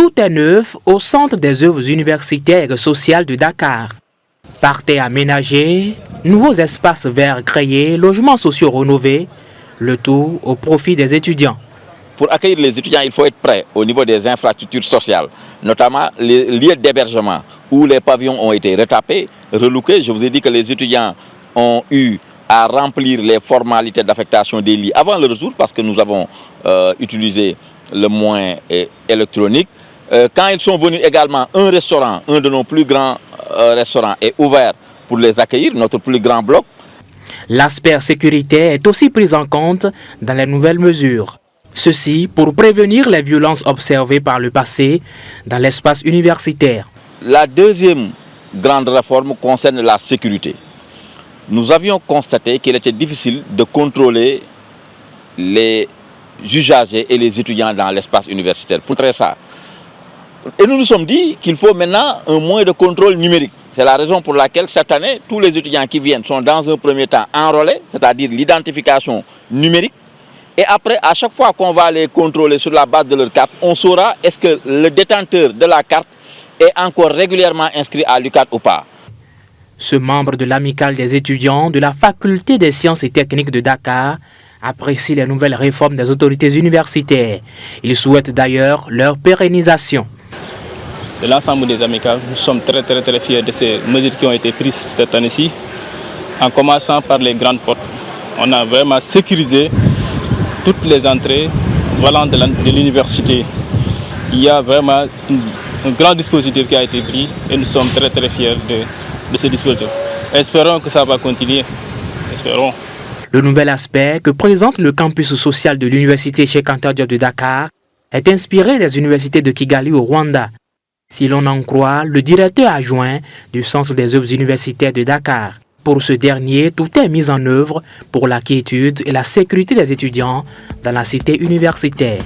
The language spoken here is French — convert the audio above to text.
Tout est neuf au centre des œuvres universitaires et sociales de Dakar. Parterres aménagés, nouveaux espaces verts créés, logements sociaux rénovés, le tout au profit des étudiants. Pour accueillir les étudiants, il faut être prêt au niveau des infrastructures sociales, notamment les lieux d'hébergement où les pavillons ont été retapés, relookés. Je vous ai dit que les étudiants ont eu à remplir les formalités d'affectation des lits avant le retour parce que nous avons utilisé le moyen électronique. Quand ils sont venus également, un restaurant, un de nos plus grands restaurants est ouvert pour les accueillir, notre plus grand bloc. L'aspect sécurité est aussi pris en compte dans les nouvelles mesures. Ceci pour prévenir les violences observées par le passé dans l'espace universitaire. La deuxième grande réforme concerne la sécurité. Nous avions constaté qu'il était difficile de contrôler les usagers et les étudiants dans l'espace universitaire. Pour traiter ça. Et nous nous sommes dit qu'il faut maintenant un moyen de contrôle numérique. C'est la raison pour laquelle cette année, tous les étudiants qui viennent sont dans un premier temps enrôlés, c'est-à-dire l'identification numérique. Et après, à chaque fois qu'on va les contrôler sur la base de leur carte, on saura est-ce que le détenteur de la carte est encore régulièrement inscrit à l'UCAD ou pas. Ce membre de l'amicale des étudiants de la faculté des sciences et techniques de Dakar apprécie les nouvelles réformes des autorités universitaires. Il souhaite d'ailleurs leur pérennisation. De l'ensemble des amicales, nous sommes très fiers de ces mesures qui ont été prises cette année-ci, en commençant par les grandes portes. On a vraiment sécurisé toutes les entrées volant de l'université. Il y a vraiment un grand dispositif qui a été pris et nous sommes très fiers de ce dispositif. Espérons que ça va continuer. Espérons. Le nouvel aspect que présente le campus social de l'université Cheikh Anta Diop de Dakar est inspiré des universités de Kigali au Rwanda. Si l'on en croit le directeur adjoint du Centre des œuvres universitaires de Dakar. Pour ce dernier, tout est mis en œuvre pour la quiétude et la sécurité des étudiants dans la cité universitaire.